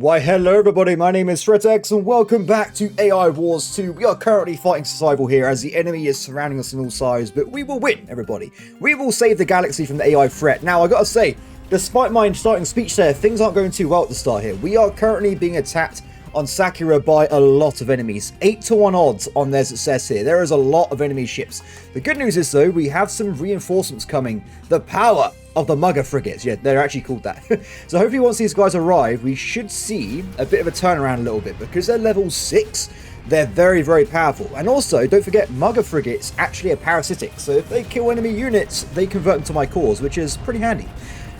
Why hello everybody, my name is Threatx and welcome back to AI Wars 2. We are currently fighting survival here as the enemy is surrounding us on all sides, but we will win everybody. We will save the galaxy from the AI threat. Now I gotta say, despite my starting speech there, things aren't going too well at the start here. We are currently being attacked on Sakura by a lot of enemies. 8-1 odds on their success here. There is a lot of enemy ships. The good news is though, we have some reinforcements coming. The power of the mugger frigates. Yeah, they're actually called that. So hopefully once these guys arrive, we should see a bit of a turnaround a little bit. Because they're level 6, they're very, very powerful. And also, don't forget, mugger frigates actually are parasitic. So if they kill enemy units, they convert them to my cores, which is pretty handy.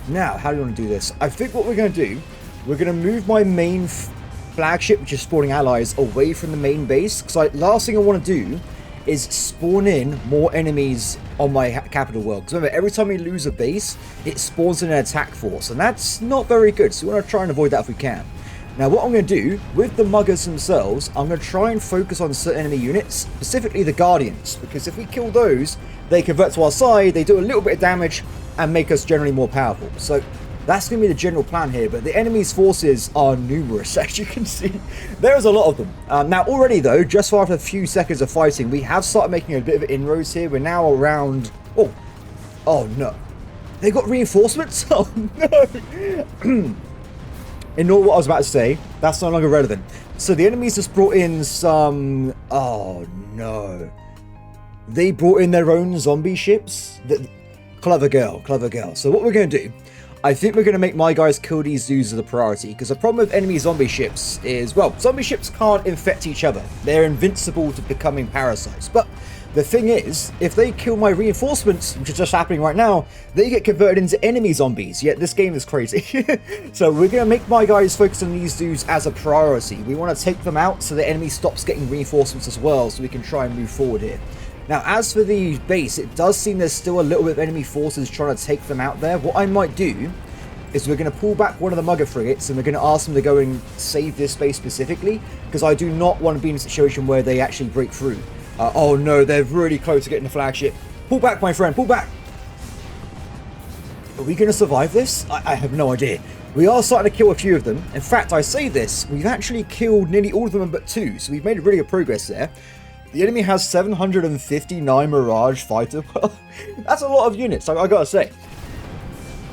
Now, how do you want to do this? I think what we're going to do, we're going to move my main flagship, which is spawning allies, away from the main base. Because last thing I want to do is spawn in more enemies on my capital world. Because remember, every time we lose a base, it spawns in an attack force, and that's not very good. So we want to try and avoid that if we can. Now what I'm going to do with the muggers themselves, I'm going to try and focus on certain enemy units, specifically the guardians, because if we kill those, they convert to our side, they do a little bit of damage and make us generally more powerful. So that's going to be the general plan here, but the enemy's forces are numerous, as you can see. There is a lot of them. Now already though, just after a few seconds of fighting, we have started making a bit of inroads here. We're now around... Oh no. They got reinforcements? Oh no. Ignore what I was about to say. That's no longer relevant. So the enemies just brought in some... Oh no. They brought in their own zombie ships? Clever girl, clever girl. So what we're going to do, I think we're going to make my guys kill these zoos as a priority, because the problem with enemy zombie ships is, well, zombie ships can't infect each other. They're invincible to becoming parasites. But the thing is, if they kill my reinforcements, which is just happening right now, they get converted into enemy zombies. Yet this game is crazy. So we're going to make my guys focus on these dudes as a priority. We want to take them out so the enemy stops getting reinforcements as well, so we can try and move forward here. Now, as for the base, it does seem there's still a little bit of enemy forces trying to take them out there. What I might do is we're going to pull back one of the mugger frigates and we're going to ask them to go and save this base specifically, because I do not want to be in a situation where they actually break through. Oh no, they're really close to getting the flagship. Pull back, my friend, pull back. Are we going to survive this? I have no idea. We are starting to kill a few of them. In fact, I say this, we've actually killed nearly all of them but 2, so we've made really good progress there. The enemy has 759 Mirage fighter. Well, that's a lot of units, I gotta say.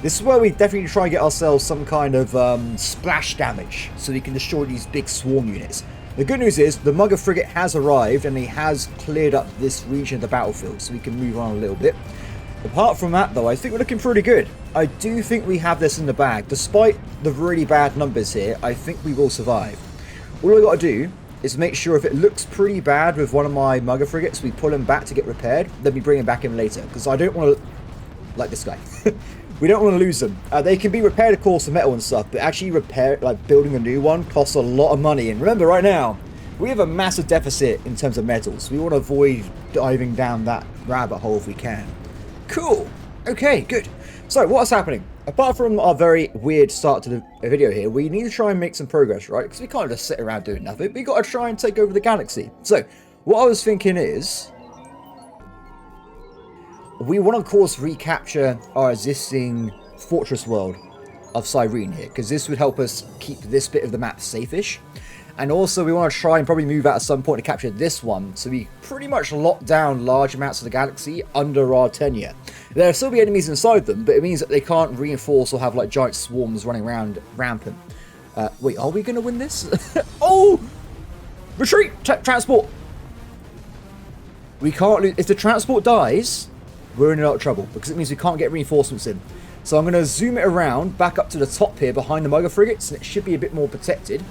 This is where we definitely try and get ourselves some kind of splash damage, so we can destroy these big swarm units. The good news is, the mugger frigate has arrived, and he has cleared up this region of the battlefield, so we can move on a little bit. Apart from that, though, I think we're looking pretty good. I do think we have this in the bag. Despite the really bad numbers here, I think we will survive. All we gotta do is make sure if it looks pretty bad with one of my mugger frigates, we pull him back to get repaired, then we bring him back in later, because I don't want to... like this guy. We don't want to lose them. They can be repaired, of course, with metal and stuff, but actually building a new one costs a lot of money. And remember, right now, we have a massive deficit in terms of metals. We want to avoid diving down that rabbit hole if we can. Cool. Okay, good. So, what's happening? Apart from our very weird start to the video here, we need to try and make some progress, right? Because we can't just sit around doing nothing. We got to try and take over the galaxy. So, what I was thinking is, we want to, of course, recapture our existing fortress world of Cyrene here, because this would help us keep this bit of the map safe-ish. And also, we want to try and probably move out at some point to capture this one, so we pretty much lock down large amounts of the galaxy under our tenure. There'll still be enemies inside them, but it means that they can't reinforce or have like giant swarms running around rampant. Wait, are we going to win this? Oh! Retreat! Transport! We can't lose. If the transport dies, we're in a lot of trouble, because it means we can't get reinforcements in. So I'm going to zoom it around, back up to the top here behind the mugger frigates, and it should be a bit more protected.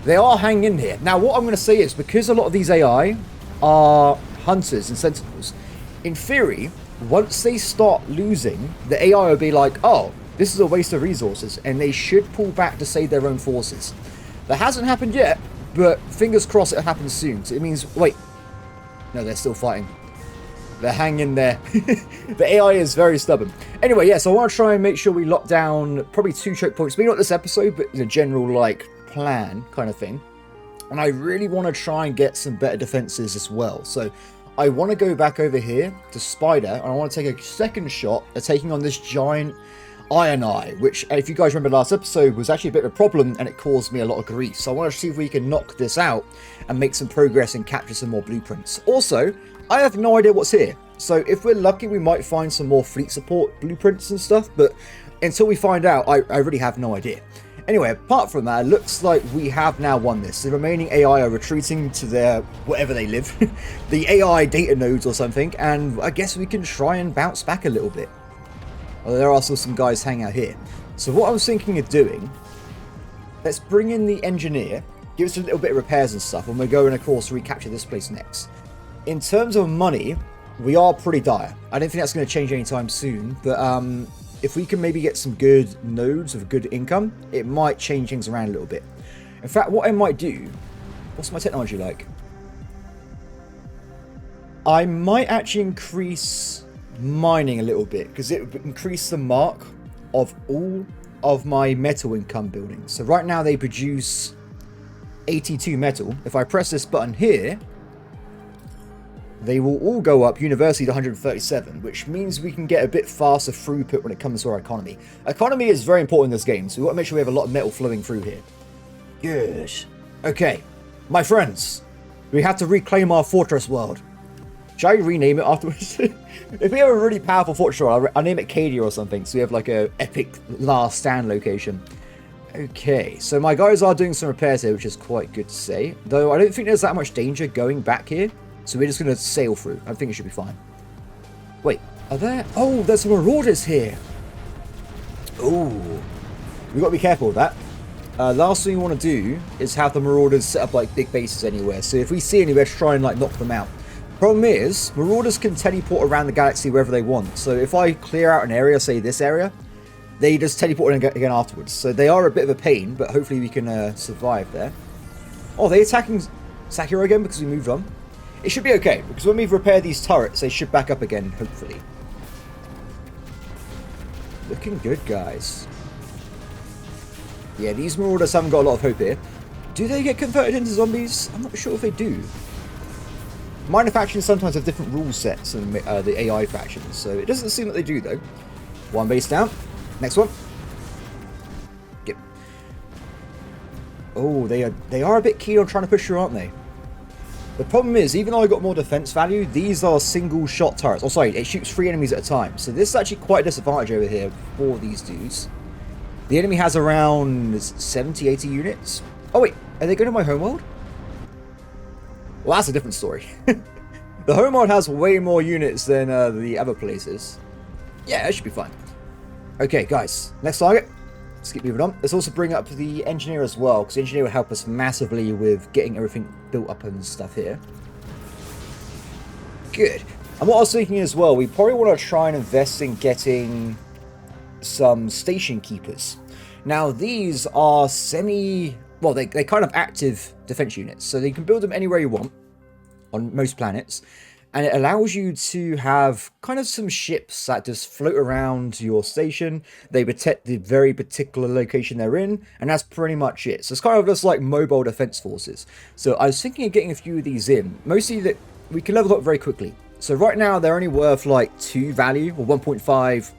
They are hanging in here. Now, what I'm going to say is, because a lot of these AI are hunters and sentinels, in theory, once they start losing, the AI will be like, oh, this is a waste of resources, and they should pull back to save their own forces. That hasn't happened yet, but fingers crossed it'll happen soon. So it means, wait, no, they're still fighting. They're hanging there. The AI is very stubborn. Anyway, yeah, so I want to try and make sure we lock down probably 2 choke points. Maybe not this episode, but in a general, like, plan kind of thing. And I really want to try and get some better defenses as well. So I want to go back over here to Spider, and I want to take a second shot at taking on this giant Iron Eye, which, if you guys remember last episode, was actually a bit of a problem and it caused me a lot of grief. So I want to see if we can knock this out and make some progress and capture some more blueprints. Also, I have no idea what's here. So if we're lucky, we might find some more fleet support blueprints and stuff. But until we find out, I really have no idea. Anyway, apart from that, it looks like we have now won this. The remaining AI are retreating to their, wherever they live, the AI data nodes or something, and I guess we can try and bounce back a little bit. Well, there are still some guys hanging out here. So what I was thinking of doing, let's bring in the engineer, give us a little bit of repairs and stuff, and we're going, of course, to recapture this place next. In terms of money, we are pretty dire. I don't think that's going to change anytime soon, but if we can maybe get some good nodes of good income, it might change things around a little bit. In fact, what I might do, what's my technology like? I might actually increase mining a little bit, because it would increase the mark of all of my metal income buildings. So right now they produce 82 metal. If I press this button here, they will all go up universally to 137, which means we can get a bit faster throughput when it comes to our economy. Economy is very important in this game, so we want to make sure we have a lot of metal flowing through here. Good. Okay, my friends, we have to reclaim our fortress world. Should I rename it afterwards? If we have a really powerful fortress world, I'll name it Cadia or something, so we have like a epic last stand location. Okay, so my guys are doing some repairs here, which is quite good to say. Though I don't think there's that much danger going back here. So we're just going to sail through. I think it should be fine. Wait, are there... Oh, there's some marauders here. Oh, we've got to be careful with that. Last thing we want to do is have the marauders set up like big bases anywhere. So if we see anywhere, try and like knock them out. Problem is, marauders can teleport around the galaxy wherever they want. So if I clear out an area, say this area, they just teleport in again afterwards. So they are a bit of a pain, but hopefully we can survive there. Oh, are they attacking Sakura again because we moved on? It should be okay, because when we've repaired these turrets, they should back up again, hopefully. Looking good, guys. Yeah, these marauders haven't got a lot of hope here. Do they get converted into zombies? I'm not sure if they do. Minor factions sometimes have different rule sets than the AI factions, so it doesn't seem that they do, though. One base down. Next one. Yep. Oh, they are a bit keen on trying to push through, aren't they? The problem is, even though I got more defense value, these are single shot turrets. Oh, sorry, it shoots 3 enemies at a time. So this is actually quite a disadvantage over here for these dudes. The enemy has around 70, 80 units. Oh, wait, are they going to my homeworld? Well, that's a different story. The homeworld has way more units than the other places. Yeah, it should be fine. Okay, guys, next target. Let's keep moving on. Let's also bring up the engineer as well, because the engineer will help us massively with getting everything built up and stuff here. Good. And what I was thinking as well, we probably want to try and invest in getting some station keepers. Now, these are well, they kind of active defense units, so you can build them anywhere you want on most planets. And it allows you to have kind of some ships that just float around your station. They protect the very particular location they're in, and that's pretty much it. So it's kind of just like mobile defense forces. So I was thinking of getting a few of these in, mostly that we can level up very quickly. So right now they're only worth like 2 value, or 1.5,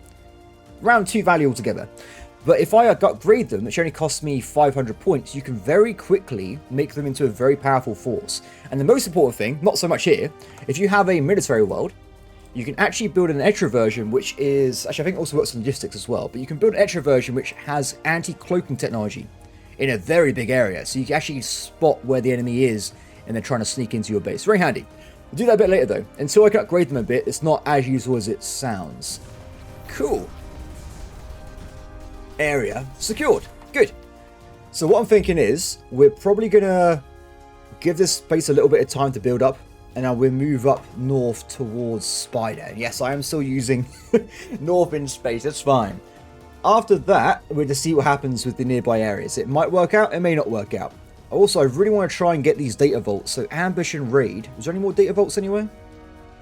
around 2 value altogether. But if I upgrade them, which only costs me 500 points, you can very quickly make them into a very powerful force. And the most important thing, not so much here, if you have a military world, you can actually build an extra version, which is, actually I think it also works on logistics as well, but you can build an extra version which has anti-cloaking technology in a very big area. So you can actually spot where the enemy is and they're trying to sneak into your base. Very handy. We'll do that a bit later though. Until I can upgrade them a bit, it's not as useful as it sounds. Cool. Area secured. Good. So what I'm thinking is we're probably gonna give this place a little bit of time to build up, and now we'll move up north towards Spider. Yes, I am still using north in space. That's fine. After that, we'll just see what happens with the nearby areas. It might work out. It may not work out. Also, I really want to try and get these data vaults. So ambush and raid. Was there any more data vaults anywhere?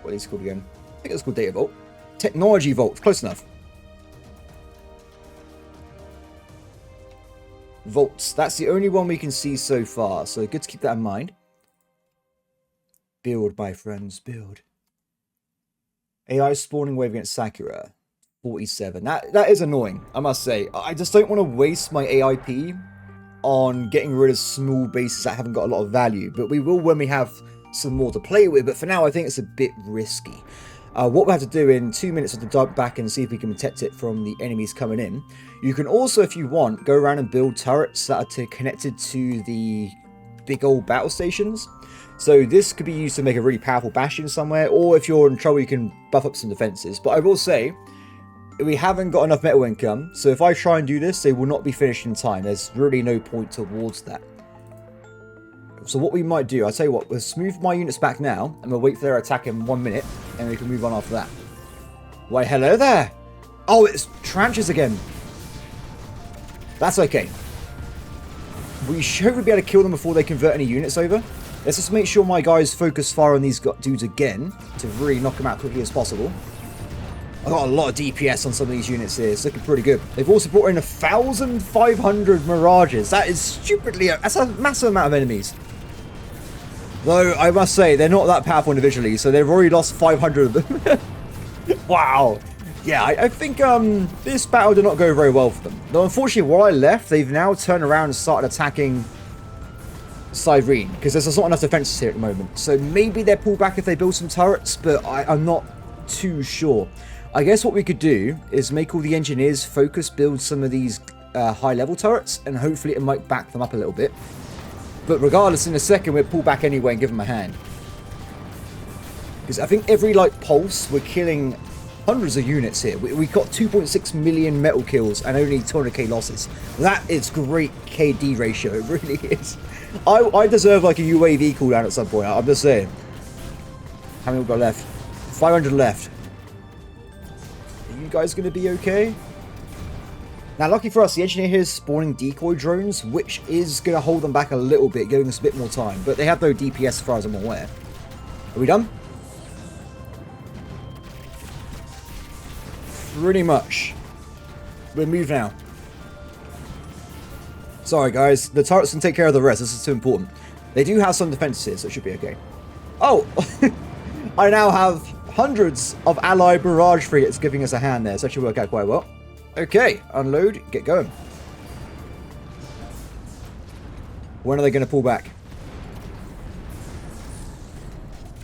What is it called again? I think it's called data vault. Technology vault. Close enough. Vaults. That's the only one we can see so far, so good to keep that in mind. Build, my friends, build. AI spawning wave against Sakura. 47. That is annoying, I must say. I just don't want to waste my AIP on getting rid of small bases that haven't got a lot of value. But we will when we have some more to play with. But for now, I think it's a bit risky. What we have to do in 2 minutes is to dive back and see if we can protect it from the enemies coming in. You can also, if you want, go around and build turrets that are connected to the big old battle stations. So this could be used to make a really powerful bastion somewhere, or if you're in trouble, you can buff up some defenses. But I will say, we haven't got enough metal income, so if I try and do this, they will not be finished in time. There's really no point towards that. So what we might do, I'll tell you what, let's move my units back now, and we'll wait for their attack in 1 minute, and we can move on after that. Why, hello there! Oh, it's tranches again. That's okay. We should be able to kill them before they convert any units over. Let's just make sure my guys focus fire on these dudes again, to really knock them out quickly as possible. I've got a lot of DPS on some of these units here. It's looking pretty good. They've also brought in 1,500 Mirages. That is stupidly... That's a massive amount of enemies. Though, I must say, they're not that powerful individually, so they've already lost 500 of them. Wow. Yeah, I think this battle did not go very well for them. Though, unfortunately, while I left, they've now turned around and started attacking Cyrene, because there's just not enough defenses here at the moment. So maybe they'll pull back if they build some turrets, but I'm not too sure. I guess what we could do is make all the engineers focus build some of these high-level turrets, and hopefully it might back them up a little bit. But regardless, in a second, we'll pull back anyway and give them a hand. Because I think every, like, pulse, we're killing hundreds of units here. We got 2.6 million metal kills and only 200k losses. That is great KD ratio. It really is. I deserve, like, a UAV cooldown at some point. I'm just saying. How many we got left? 500 left. Are you guys going to be okay? Now, lucky for us, the engineer here is spawning decoy drones, which is going to hold them back a little bit, giving us a bit more time. But they have no DPS as far as I'm aware. Are we done? Pretty much. We'll move now. Sorry, guys. The turrets can take care of the rest. This is too important. They do have some defenses, so it should be okay. Oh! I now have hundreds of allied barrage frigates giving us a hand there, so that should work out quite well. Okay, unload, get going. When are they going to pull back?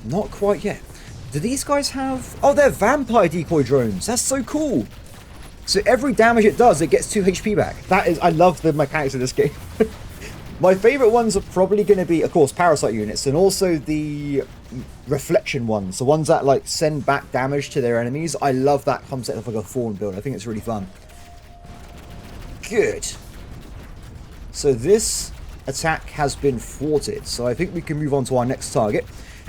Not quite yet. Do these guys have... Oh, they're vampire decoy drones. That's so cool. So every damage it does, it gets 2 HP back. That is... I love the mechanics of this game. My favourite ones are probably going to be, of course, Parasite units, and also the reflection ones. The ones that, like, send back damage to their enemies. I love that concept of, like, a Thorn build. I think it's really fun. Good. So this attack has been thwarted. So I think we can move on to our next target.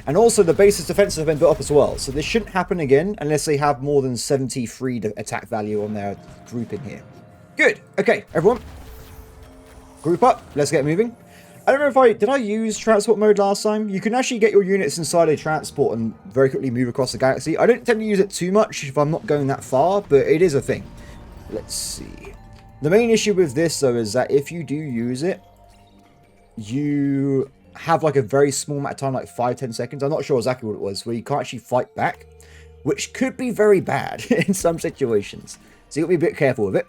And also the base's defenses have been built up as well. So this shouldn't happen again unless they have more than 73 attack value on their grouping here. Good. Okay, everyone. Group up. Let's get moving. I don't know if did I use transport mode last time? You can actually get your units inside a transport and very quickly move across the galaxy. I don't tend to use it too much if I'm not going that far, but it is a thing. Let's see. The main issue with this, though, is that if you do use it, you have like a very small amount of time, like 5-10 seconds. I'm not sure exactly what it was, where you can't actually fight back, which could be very bad in some situations. So you got to be a bit careful with it.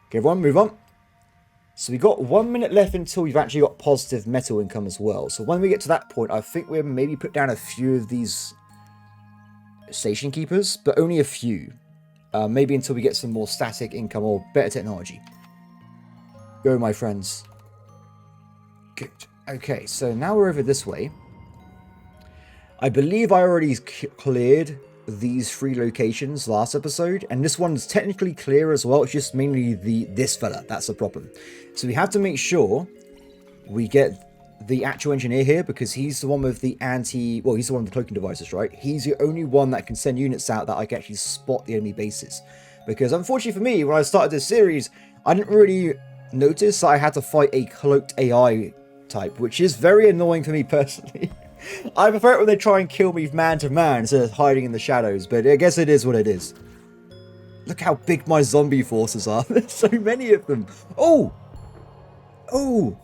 Okay, everyone, move on. So we got 1 minute left until we've actually got positive metal income as well. So when we get to that point, I think we'll maybe put down a few of these station keepers, but only a few. Maybe until we get some more static income or better technology. Go, my friends. Good. Okay, so now we're over this way. I believe I already cleared these 3 locations last episode, and this one's technically clear as well. It's just mainly this fella that's the problem. So we have to make sure we get the actual engineer here, because he's the one with the he's the one with the cloaking devices, right? He's the only one that can send units out that I can actually spot the enemy bases. Because unfortunately for me, when I started this series, I didn't really notice that I had to fight a cloaked AI type, which is very annoying for me personally. I prefer it when they try and kill me man to man instead of hiding in the shadows, but I guess it is what it is. Look how big my zombie forces are. There's so many of them. Oh! Oh!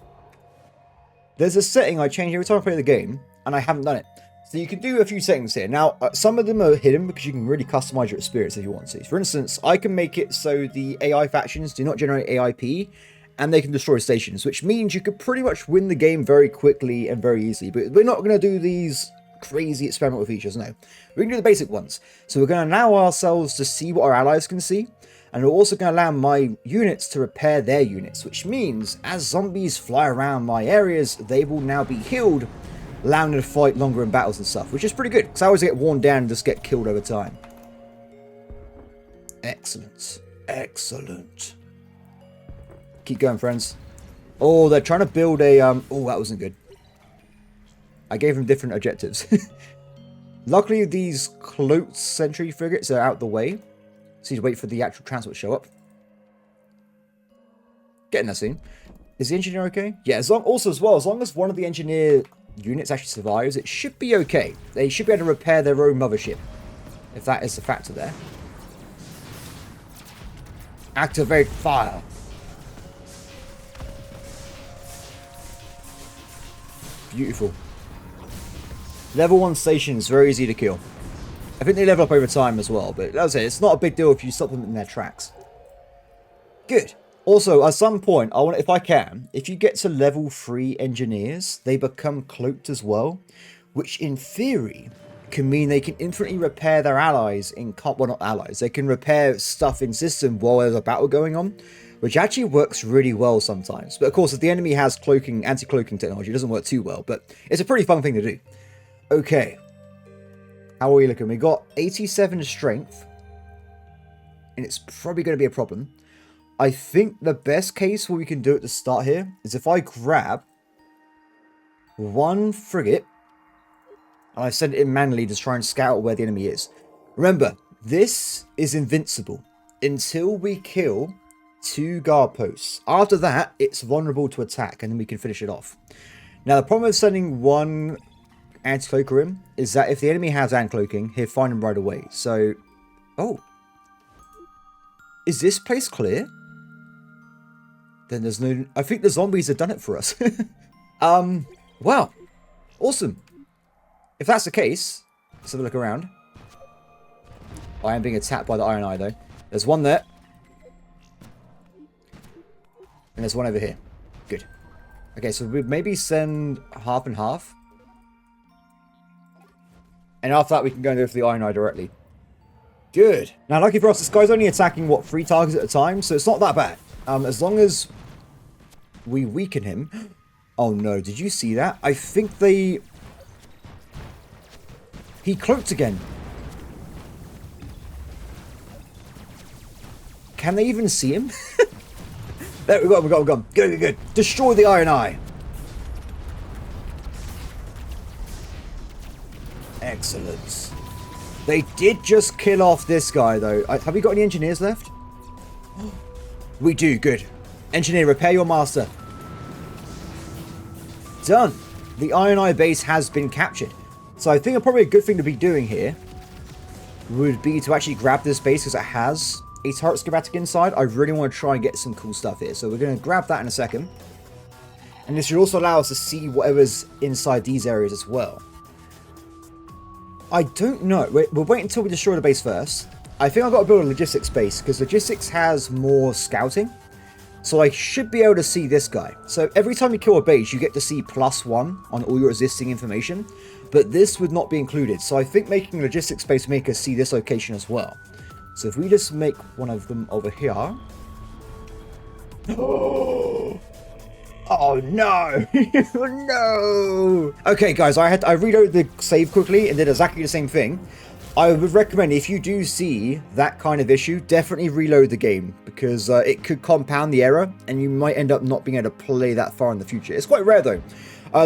There's a setting I change every time I play the game, and I haven't done it. So you can do a few settings here. Now, some of them are hidden because you can really customize your experience if you want to. For instance, I can make it so the AI factions do not generate AIP, and they can destroy stations, which means you could pretty much win the game very quickly and very easily. But we're not going to do these crazy experimental features, no. We can do the basic ones. So we're going to allow ourselves to see what our allies can see, and we're also going to allow my units to repair their units, which means as zombies fly around my areas, they will now be healed, allowing them to fight longer in battles and stuff, which is pretty good, because I always get worn down and just get killed over time. Excellent. Excellent. Keep going, friends. Oh, they're trying to build a... Oh, that wasn't good. I gave them different objectives. Luckily, these cloaked sentry frigates are out the way. So you wait for the actual transport to show up. Getting that soon. Is the engineer okay? Yeah, as long as one of the engineer units actually survives, it should be okay. They should be able to repair their own mothership, if that is the factor there. Activate fire. Beautiful. Level 1 stations, very easy to kill. I think they level up over time as well, but as I say, it's not a big deal if you stop them in their tracks. Good. Also, at some point, I want, if I can, if you get to level 3 engineers, they become cloaked as well, which in theory can mean they can infinitely repair their allies in well, not allies, they can repair stuff in system while there's a battle going on, which actually works really well sometimes. But of course, if the enemy has cloaking, anti-cloaking technology, it doesn't work too well, but it's a pretty fun thing to do. Okay. How are we looking? We got 87 strength, and it's probably going to be a problem. I think the best case what we can do at the start here is if I grab one frigate and I send it in manually to try and scout where the enemy is. Remember, this is invincible until we kill 2 guard posts. After that, it's vulnerable to attack, and then we can finish it off. Now, the problem with sending one anti-cloaker in is that if the enemy has anti-cloaking, he'll find him right away. So, oh. Is this place clear? Then there's no... I think the zombies have done it for us. Wow. Awesome. If that's the case, let's have a look around. I am being attacked by the Iron Eye, though. There's one there. And there's one over here. Good. Okay, so we'd maybe send half and half. And after that, we can go and go for the Iron Eye directly. Good. Now, lucky for us, this guy's only attacking, what, 3 targets at a time? So it's not that bad. As long as we weaken him... Oh, no. Did you see that? I think they... He cloaked again. Can they even see him? There, we got him. Good. Destroy the Iron Eye. Excellent. They did just kill off this guy, though. Have we got any engineers left? We do. Good. Engineer, repair your master. Done. The Iron Eye base has been captured. So I think probably a good thing to be doing here would be to actually grab this base because it has a turret schematic inside. I really want to try and get some cool stuff here. So we're going to grab that in a second. And this should also allow us to see whatever's inside these areas as well. I don't know. We'll wait until we destroy the base first. I think I've got to build a logistics base because logistics has more scouting. So I should be able to see this guy. So every time you kill a base, you get to see +1 on all your existing information. But this would not be included. So I think making a logistics base make us see this location as well. So if we just make one of them over here. Oh no! No! Okay, guys, I reloaded the save quickly and did exactly the same thing. I would recommend if you do see that kind of issue, definitely reload the game because it could compound the error and you might end up not being able to play that far in the future. It's quite rare though.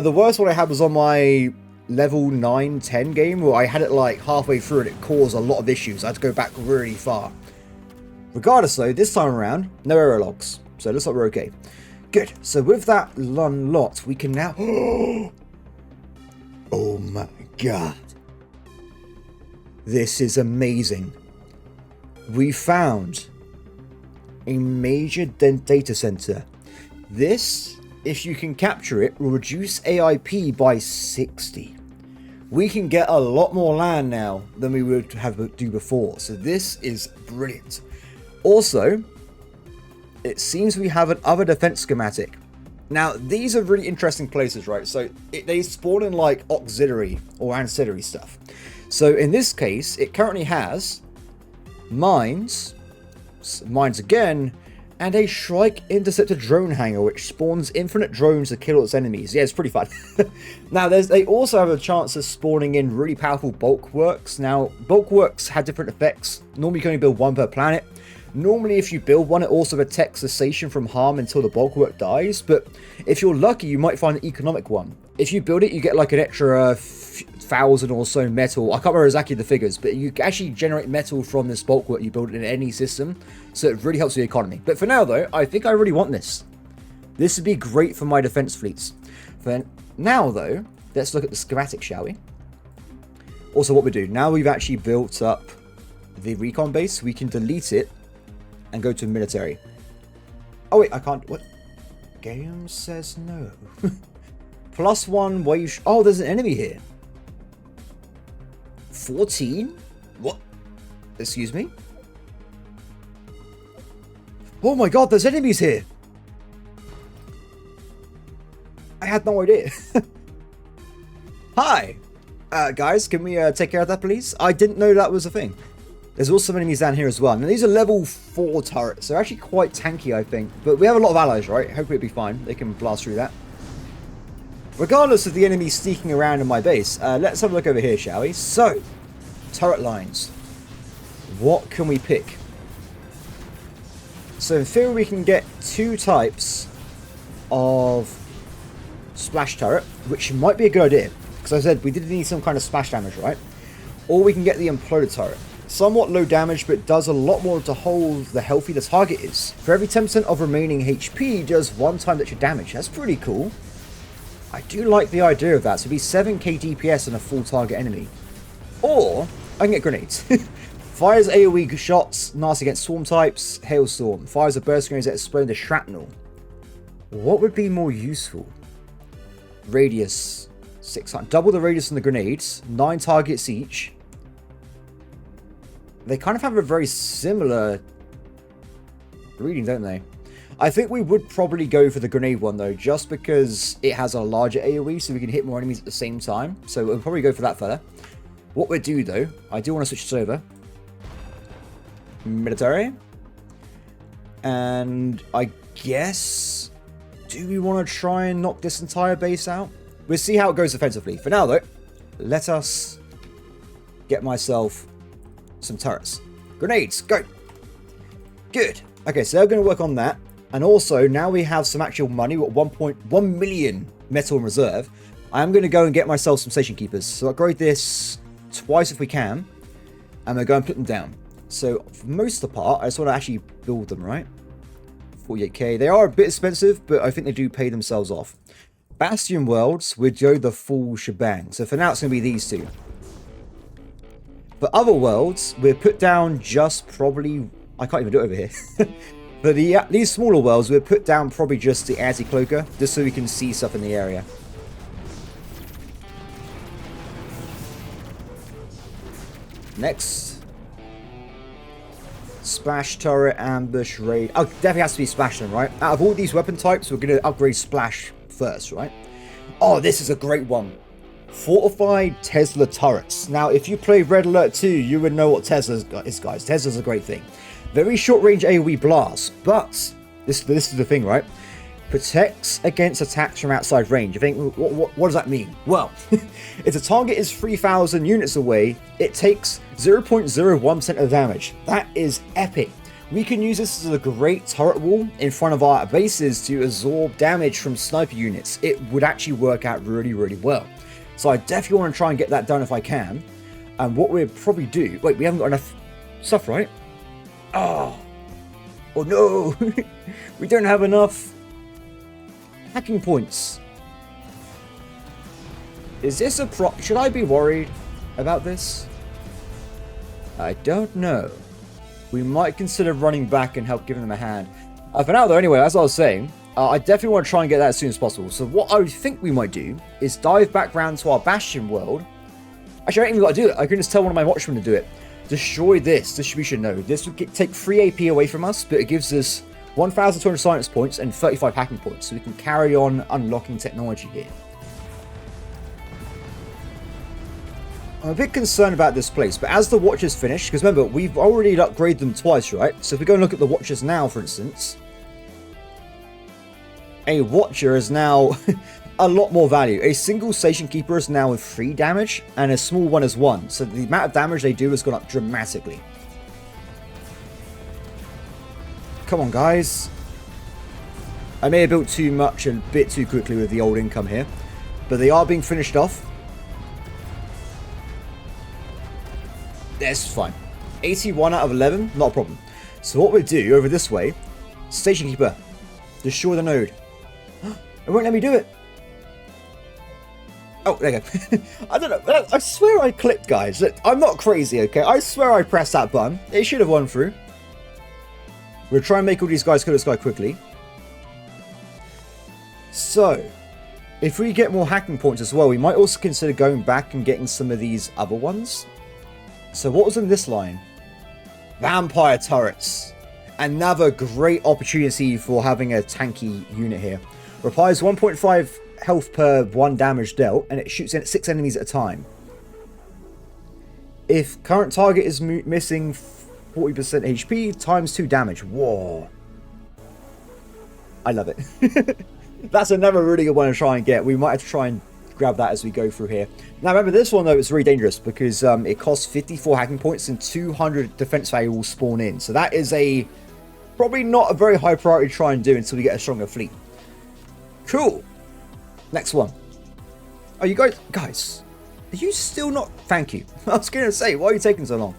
The worst one I had was on my level 9-10 game where I had it like halfway through and it caused a lot of issues. I had to go back really far. Regardless though, this time around, no error logs. So it looks like we're okay. Good. So with that lot, we can now... Oh my god. This is amazing. We found a major data center. This, if you can capture it, will reduce AIP by 60. we can get a lot more land now than we would have do before. So this is brilliant. Also, it seems we have an other defense schematic. Now, these are really interesting places, right? So they spawn in like auxiliary or ancillary stuff. So in this case, it currently has mines again, and a Shrike Interceptor drone hangar, which spawns infinite drones to kill its enemies. Yeah, it's pretty fun. Now, they also have a chance of spawning in really powerful bulwarks. Now, bulwarks have different effects. Normally, you can only build one per planet. Normally, if you build one, it also protects the station from harm until the bulwark dies. But if you're lucky, you might find an economic one. If you build it, you get like an extra 1,000 or so metal. I can't remember exactly the figures, but you actually generate metal from this bulwark you build in any system. So it really helps with the economy. But for now, though, I think I really want this. This would be great for my defense fleets. For now, though, let's look at the schematic, shall we? Also, what we do, now we've actually built up the recon base, we can delete it and go to military. Oh, wait, I can't. What? Game says no. +1 wave. Oh, there's an enemy here. 14? What? Excuse me? Oh my god, there's enemies here. I had no idea. Hi. Guys, can we take care of that, please? I didn't know that was a thing. There's also some enemies down here as well. Now, these are level 4 turrets. They're actually quite tanky, I think. But we have a lot of allies, right? Hopefully it'll be fine. They can blast through that. Regardless of the enemy sneaking around in my base, let's have a look over here, shall we? So, turret lines. What can we pick? So, in theory, we can get 2 types of splash turret, which might be a good idea. Because I said we did need some kind of splash damage, right? Or we can get the imploder turret. Somewhat low damage, but does a lot more to hold the healthy the target is. For every 10% of remaining HP, does 1 time extra damage. That's pretty cool. I do like the idea of that. So it'd be 7k DPS on a full target enemy. Or, I can get grenades. Fires AoE shots, nice against swarm types. Hailstorm. Fires a burst grenades that explode into shrapnel. What would be more useful? Radius. 600. Double the radius on the grenades. 9 targets each. They kind of have a very similar reading, don't they? I think we would probably go for the grenade one, though, just because it has a larger AoE, so we can hit more enemies at the same time. So we'll probably go for that fella. What we'll do, though, I do want to switch this over. Military. And I guess... do we want to try and knock this entire base out? We'll see how it goes offensively. For now, though, let us get myself some turrets. Grenades, go! Good. Okay, so they're going to work on that. And also, now we have some actual money. We've got 1.1 million metal in reserve. I am going to go and get myself some station keepers. So I'll upgrade this twice if we can. And we'll go and put them down. So, for most of the part, I just want to actually build them, right? 48k. They are a bit expensive, but I think they do pay themselves off. Bastion worlds would go the full shebang. So for now, it's going to be these two. For other worlds, we'll put down just probably... I can't even do it over here. For these smaller worlds, we'll put down probably just the anti-cloaker, just so we can see stuff in the area. Next. Splash, turret, ambush, raid. Oh, definitely has to be splash then, right? Out of all these weapon types, we're going to upgrade splash first, right? Oh, this is a great one. Fortified Tesla turrets. Now, if you play Red Alert 2, you would know what Tesla is, guys. Tesla's a great thing. Very short range AoE blast, but this is the thing, right? Protects against attacks from outside range. You think, what does that mean? Well, if the target is 3,000 units away, it takes 0.01% of damage. That is epic. We can use this as a great turret wall in front of our bases to absorb damage from sniper units. It would actually work out really, really well. So I definitely want to try and get that done if I can. And what we'll probably do... Wait, we haven't got enough stuff, right? Oh no! We don't have enough hacking points. Is this a pro... Should I be worried about this? I don't know. We might consider running back and help giving them a hand. For now, though, anyway, as I was saying, I definitely want to try and get that as soon as possible. So what I think we might do is dive back round to our Bastion world Actually, I ain't even got to do it. I can just tell one of my watchmen to do it. Destroy this distribution node. This would take 3 AP away from us, but it gives us 1,200 science points and 35 hacking points, so we can carry on unlocking technology here. I'm a bit concerned about this place, but as the watchers finish, because remember, we've already upgraded them twice, right? So if we go and look at the watchers now, for instance, a watcher is now a lot more value. A single station keeper is now with 3 damage, and a small one is 1. So the amount of damage they do has gone up dramatically. Come on, guys. I may have built too much and a bit too quickly with the old income here, but they are being finished off. That's fine. 81 out of 11, not a problem. So what we do over this way, Station Keeper, destroy the node. It won't let me do it. Oh, there you go. I don't know. I swear I clicked, guys. I'm not crazy, okay? I swear I pressed that button. It should have won through. We'll try and make all these guys kill this guy quickly. So, if we get more hacking points as well, we might also consider going back and getting some of these other ones. So what was in this line? Vampire turrets. Another great opportunity for having a tanky unit here. Requires 1.5 health per 1 damage dealt, and it shoots in at 6 enemies at a time. If current target is missing 40% HP, times 2 damage. Whoa. I love it. That's another really good one to try and get. We might have to try and grab that as we go through here. Now remember, this one though is very dangerous because it costs 54 hacking points and 200 defense value will spawn in. So that is probably not a very high priority to try and do until we get a stronger fleet. Cool. Next one. Oh, you guys, are you still not? Thank you. I was going to say, why are you taking so long?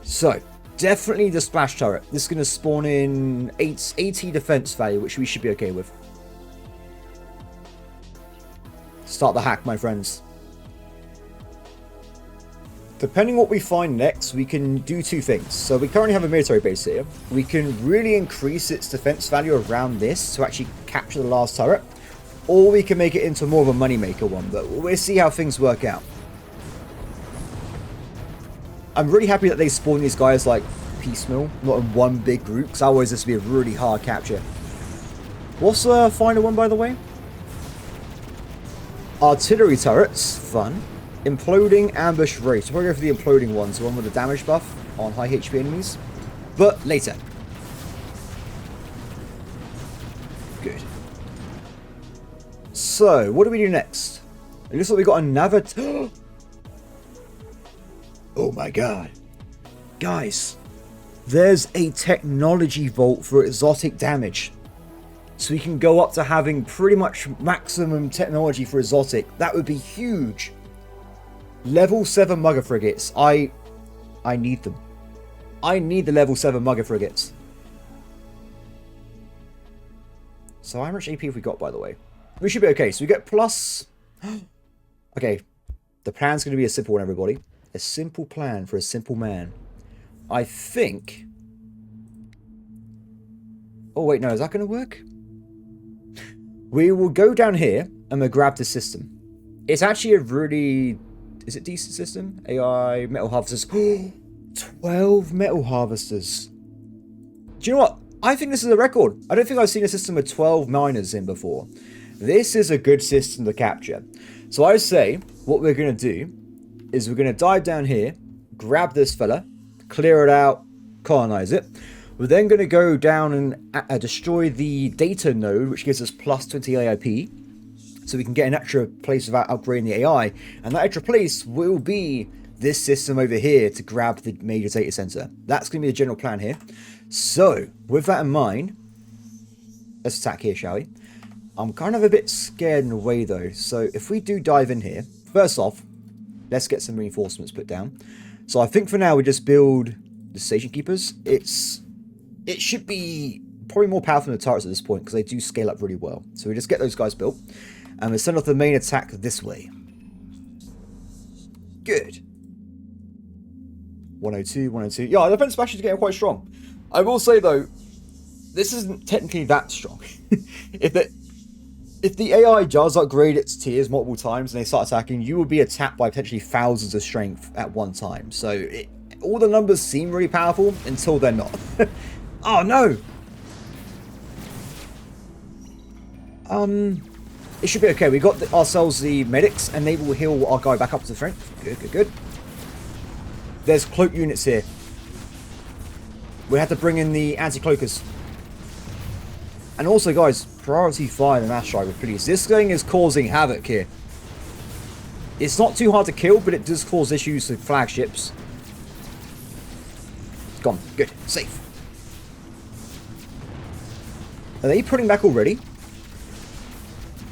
So, definitely the splash turret. This is going to spawn in 80 defense value, which we should be okay with. Start the hack, my friends. Depending what we find next, we can do 2 things. So we currently have a military base here. We can really increase its defense value around this to actually capture the last turret. Or we can make it into more of a moneymaker one, but we'll see how things work out. I'm really happy that they spawn these guys like piecemeal, not in one big group, because otherwise this would be a really hard capture. What's the final one, by the way? Artillery turrets, fun. Imploding ambush race. We'll go for the imploding ones, the one with the damage buff on high HP enemies. But later. Good. So, what do we do next? It looks like we got another... Oh my god. Guys, there's a technology vault for exotic damage. So we can go up to having pretty much maximum technology for exotic. That would be huge. Level 7 mugger frigates. I need them. I need the level 7 mugger frigates. So how much AP have we got, by the way? We should be okay. So we get plus... Okay. The plan's going to be a simple one, everybody. A simple plan for a simple man. I think... Oh, wait, no. Is that going to work? We will go down here and we'll grab the system. It's actually a really... Is it decent system? AI metal harvesters. 12 metal harvesters. Do you know what? I think this is a record. I don't think I've seen a system with 12 miners in before. This is a good system to capture. So I say what we're going to do is we're going to dive down here, grab this fella, clear it out, colonize it. We're then going to go down and destroy the data node, which gives us plus 20 AIP. So we can get an extra place without upgrading the AI. And that extra place will be this system over here to grab the major data center. That's going to be the general plan here. So, with that in mind, let's attack here, shall we? I'm kind of a bit scared in a way, though. So, if we do dive in here, first off, let's get some reinforcements put down. So, I think for now, we just build the station keepers. It should be probably more powerful than the turrets at this point, because they do scale up really well. So, we just get those guys built. And we send off the main attack this way. Good. 102, 102. Yeah, the defense smash is getting quite strong. I will say, though, this isn't technically that strong. If the AI does upgrade its tiers multiple times and they start attacking, you will be attacked by potentially thousands of strength at one time. So all the numbers seem really powerful until they're not. Oh no! It should be okay. We got ourselves the medics and they will heal our guy back up to strength. Good, good, good. There's cloak units here. We have to bring in the anti-cloakers. And also, guys, priority fire the mass driver, please. This thing is causing havoc here. It's not too hard to kill, but it does cause issues with flagships. Gone. Good. Safe. Are they putting back already?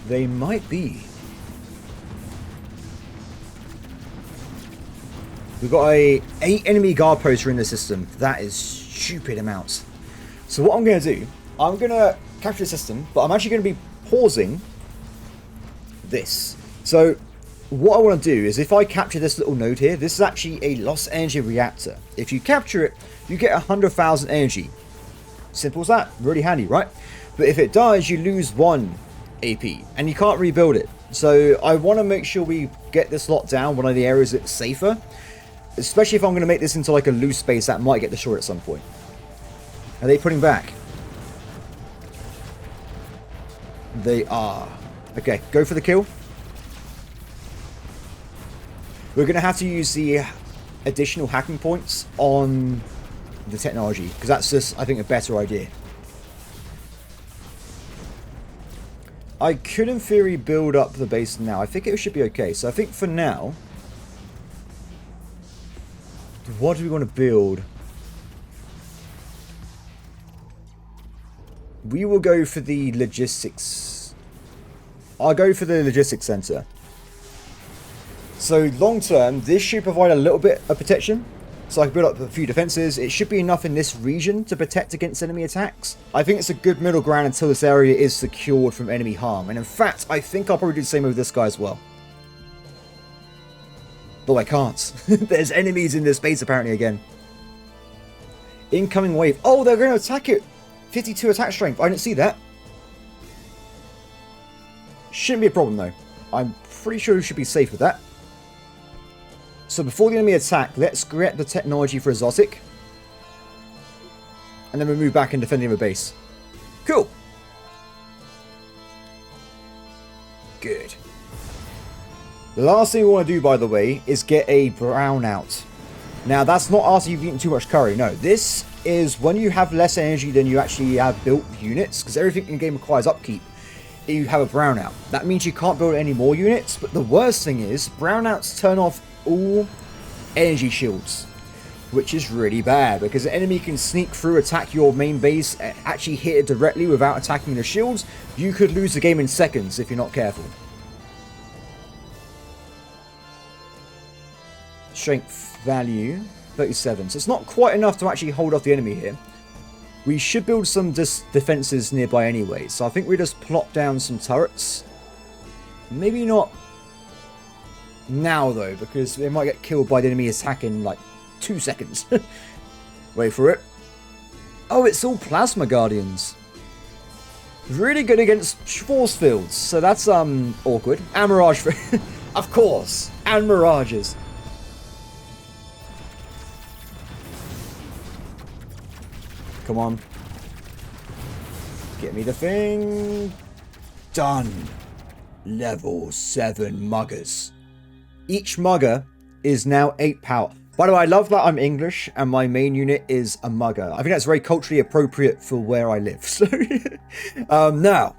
They might be. We've got a 8 enemy guard poster in the system. That is stupid amounts. So what I'm going to do, I'm going to capture the system, but I'm actually going to be pausing this. So what I want to do is if I capture this little node here, this is actually a lost energy reactor. If you capture it, you get 100,000 energy. Simple as that. Really handy, right? But if it dies, you lose 1 AP and you can't rebuild it. So I want to make sure we get this locked down, one of the areas that's safer. Especially if I'm going to make this into like a loose space that might get destroyed at some point. Are they putting back? They are. Okay, go for the kill. We're going to have to use the additional hacking points on the technology, because that's just, I think, a better idea. I could, in theory, build up the base now. I think it should be okay. So I think for now, what do we want to build? We will go for the logistics. I'll go for the logistics center. So long term, this should provide a little bit of protection. So I can build up a few defenses. It should be enough in this region to protect against enemy attacks. I think it's a good middle ground until this area is secured from enemy harm. And in fact, I think I'll probably do the same with this guy as well. Though I can't. There's enemies in this base apparently again. Incoming wave. Oh, they're going to attack it. 52 attack strength. I didn't see that. Shouldn't be a problem though. I'm pretty sure we should be safe with that. So before the enemy attack, let's get the technology for exotic. And then we move back and defend the other base. Cool. Good. The last thing we want to do, by the way, is get a brownout. Now, that's not after you've eaten too much curry. No, this is when you have less energy than you actually have built units, because everything in the game requires upkeep. You have a brownout. That means you can't build any more units, but the worst thing is, brownouts turn off all energy shields, which is really bad, because the enemy can sneak through, attack your main base, actually hit it directly without attacking the shields. You could lose the game in seconds if you're not careful. Strength value 37, so it's not quite enough to actually hold off the enemy here. We should build some defenses nearby anyway, so I think we just plop down some turrets. Maybe not now though, because they might get killed by the enemy attack in like 2 seconds. Wait for it. Oh, it's all plasma guardians. Really good against force fields, so that's awkward. And mirage, of course, and mirages. Come on. Get me the thing. Done. Level 7 muggers. Each mugger is now 8 power. By the way, I love that I'm English and my main unit is a mugger. I think that's very culturally appropriate for where I live. So, now.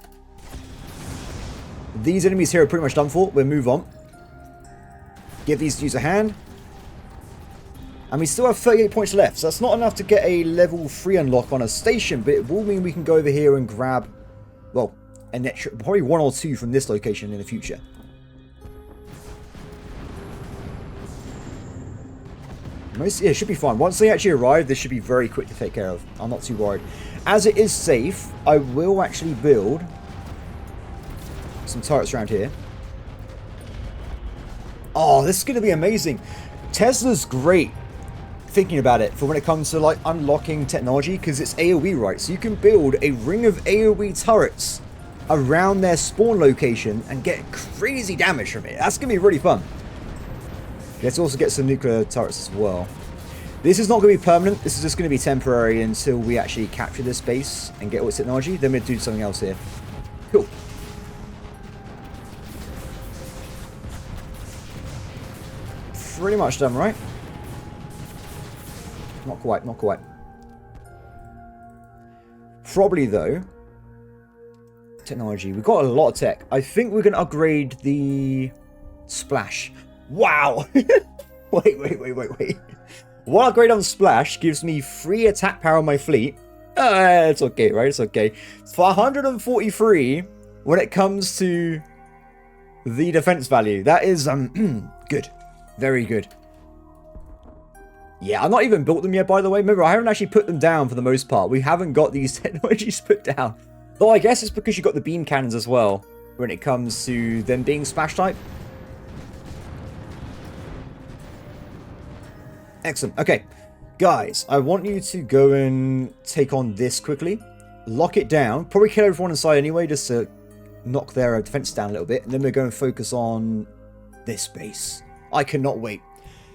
These enemies here are pretty much done for. We'll move on. Give these dudes a hand. And we still have 38 points left, so that's not enough to get a level 3 unlock on a station, but it will mean we can go over here and grab, well, an extra, probably 1 or 2 from this location in the future. Yeah, it should be fine. Once they actually arrive, this should be very quick to take care of. I'm not too worried. As it is safe, I will actually build some turrets around here. Oh, this is going to be amazing. Tesla's great. Thinking about it for when it comes to like unlocking technology, because it's AoE, right? So you can build a ring of AoE turrets around their spawn location and get crazy damage from it. That's going to be really fun. Let's also get some nuclear turrets as well. This is not going to be permanent. This is just going to be temporary until we actually capture this base and get all its technology. Then we'll do something else here. Cool. Pretty much done, right? Not quite, not quite. Probably, though. Technology. We've got a lot of tech. I think we're going to upgrade the splash. Wow! Wait. One upgrade on splash gives me 3 attack power on my fleet. It's okay, right? It's okay. It's 443 when it comes to the defense value. That is, good. Very good. Yeah, I've not even built them yet, by the way. Remember, I haven't actually put them down for the most part. We haven't got these technologies put down. Though I guess it's because you've got the beam cannons as well when it comes to them being splash type. Excellent. Okay, guys, I want you to go and take on this quickly. Lock it down. Probably kill everyone inside anyway, just to knock their defense down a little bit. And then we're going to focus on this base. I cannot wait.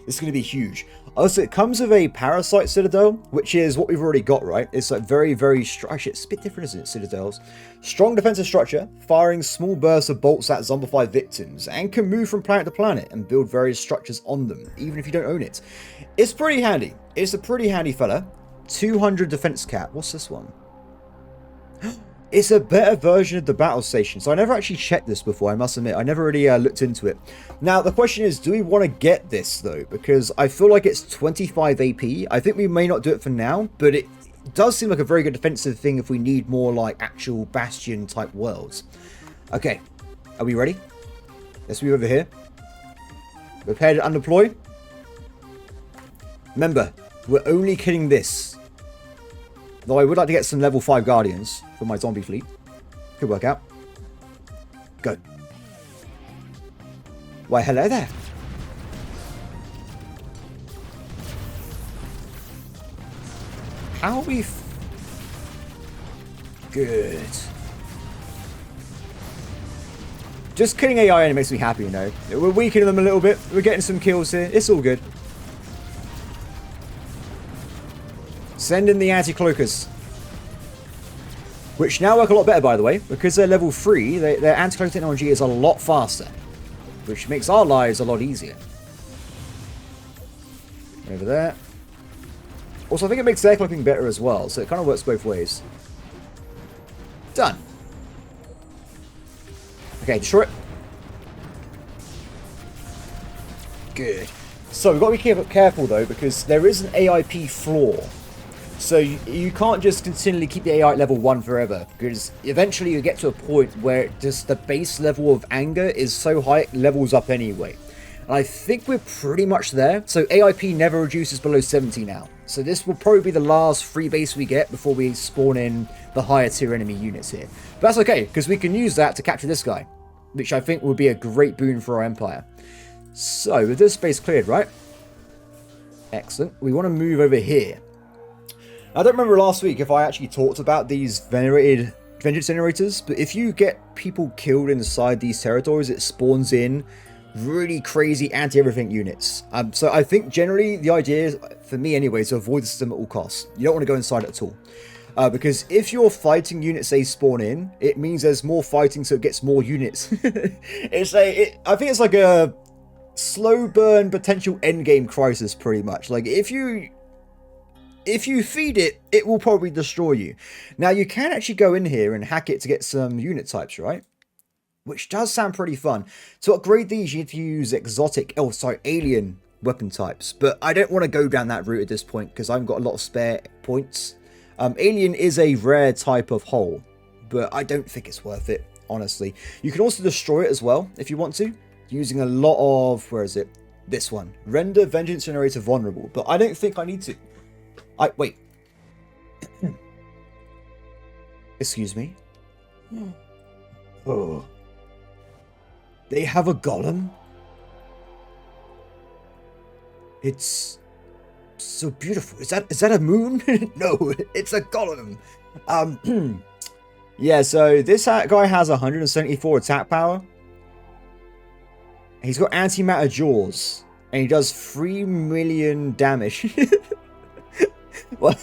This is going to be huge. Also, it comes with a Parasite Citadel, which is what we've already got, right? It's like very, very strong. Actually, it's a bit different, isn't it, Citadels? Strong defensive structure, firing small bursts of bolts at zombified victims, and can move from planet to planet and build various structures on them, even if you don't own it. It's pretty handy. It's a pretty handy fella. 200 defense cap. What's this one? It's a better version of the battle station. So I never actually checked this before, I must admit. I never really looked into it. Now, the question is, do we want to get this, though? Because I feel like it's 25 AP. I think we may not do it for now, but it does seem like a very good defensive thing if we need more, like, actual Bastion-type worlds. Okay, are we ready? Let's move over here. Prepare to undeploy. Remember, we're only killing this. Though I would like to get some level 5 Guardians for my zombie fleet. Could work out. Go. Why, hello there. How are we... Good. Just killing AI and it makes me happy, you know. We're weakening them a little bit. We're getting some kills here. It's all good. Send in the anti-cloakers. Which now work a lot better, by the way. Because they're level 3, their anti-cloak technology is a lot faster. Which makes our lives a lot easier. Over there. Also, I think it makes their cloaking better as well. So it kind of works both ways. Done. Okay, destroy it. Good. So we've got to be careful, though, because there is an AIP flaw. So you can't just continually keep the AI at level 1 forever, because eventually you get to a point where just the base level of anger is so high it levels up anyway. And I think we're pretty much there. So AIP never reduces below 70 now. So this will probably be the last free base we get before we spawn in the higher tier enemy units here. But that's okay, because we can use that to capture this guy, which I think would be a great boon for our empire. So with this space cleared, right? Excellent. We want to move over here. I don't remember last week if I actually talked about these venerated vengeance generators, but if you get people killed inside these territories, it spawns in really crazy anti-everything units. So I think generally the idea is, for me anyway, to avoid the system at all costs. You don't want to go inside it at all. Because if your fighting units, say, spawn in, it means there's more fighting, so it gets more units. I think it's like a slow burn potential endgame crisis, pretty much. Like, if you feed it, it will probably destroy you. Now, you can actually go in here and hack it to get some unit types, right? Which does sound pretty fun. To upgrade these, you need to use alien weapon types. But I don't want to go down that route at this point, because I've got a lot of spare points. Alien is a rare type of hull, but I don't think it's worth it, honestly. You can also destroy it as well, if you want to, using a lot of... Where is it? This one. Render Vengeance Generator vulnerable. But I don't think I need to. Wait. Excuse me? Oh. They have a golem? It's so beautiful. Is that a moon? No, it's a golem. Yeah, so this guy has 174 attack power. He's got antimatter jaws. And he does 3 million damage. Well,